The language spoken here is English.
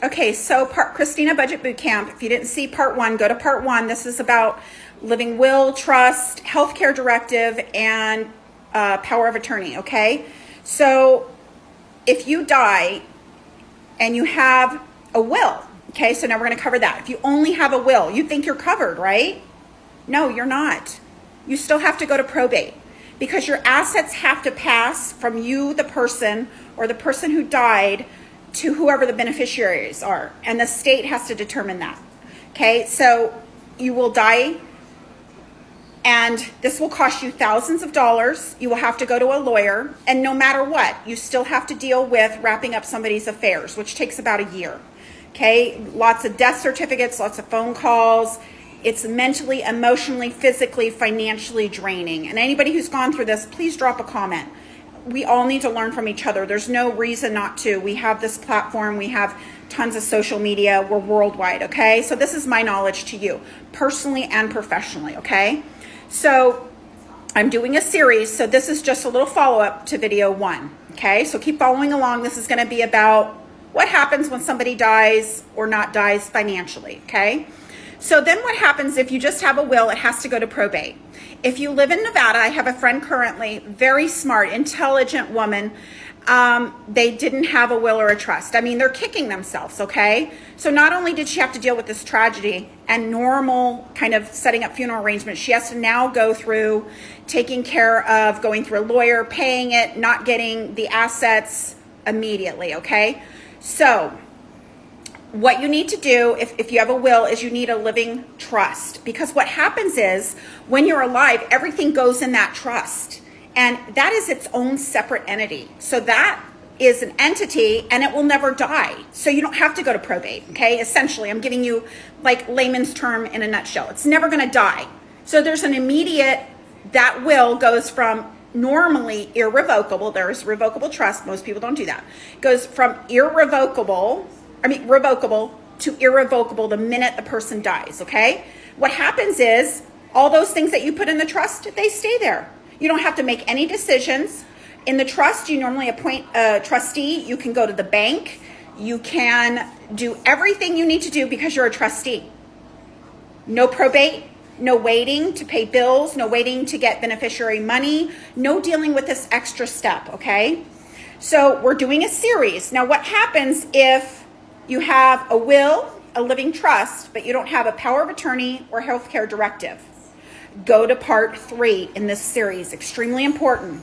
Okay, so Christina Budget Bootcamp. If you didn't see part one, go to part one. This is about living will, trust, healthcare directive, and power of attorney. Okay, so if you die and you have a will, okay, so now we're going to cover that. If you only have a will, you think you're covered, right? No, you're not. You still have to go to probate because your assets have to pass from you, the person, or the person who died, to whoever the beneficiaries are, and the state has to determine that. Okay, so you will die, and this will cost you thousands of dollars. You will have to go to a lawyer, and no matter what, you still have to deal with wrapping up somebody's affairs, which takes about a year. Okay, lots of death certificates, lots of phone calls. It's mentally, emotionally, physically, financially draining. And anybody who's gone through this, please drop a comment. We all need to learn from each other. There's no reason not to. We have this platform. We have tons of social media. We're worldwide, okay? So this is my knowledge to you, personally and professionally, okay? So I'm doing a series. So this is just a little follow-up to video one, okay? So keep following along. This is going to be about what happens when somebody dies or not dies financially, okay? So then what happens if you just have a will? It has to go to probate. If you live in Nevada, I have a friend currently, very smart, intelligent woman. They didn't have a will or a trust. I mean, they're kicking themselves, okay? So not only did she have to deal with this tragedy and normal kind of setting up funeral arrangements, she has to now go through taking care of going through a lawyer, paying it, not getting the assets immediately, okay? So what you need to do if you have a will is you need a living trust, because what happens is when you're alive, everything goes in that trust, and that is its own separate entity. So that is an entity and it will never die. So you don't have to go to probate, okay? Essentially, I'm giving you like layman's term in a nutshell. It's never going to die. So there's an immediate, that will goes from normally irrevocable, there's revocable trust, most people don't do that, goes from revocable to irrevocable the minute the person dies, okay? What happens is all those things that you put in the trust, they stay there. You don't have to make any decisions. In the trust, you normally appoint a trustee. You can go to the bank. You can do everything you need to do because you're a trustee. No probate, no waiting to pay bills, no waiting to get beneficiary money, no dealing with this extra step, okay? So we're doing a series. Now what happens if you have a will, a living trust, but you don't have a power of attorney or healthcare directive? Go to part 3 in this series, extremely important.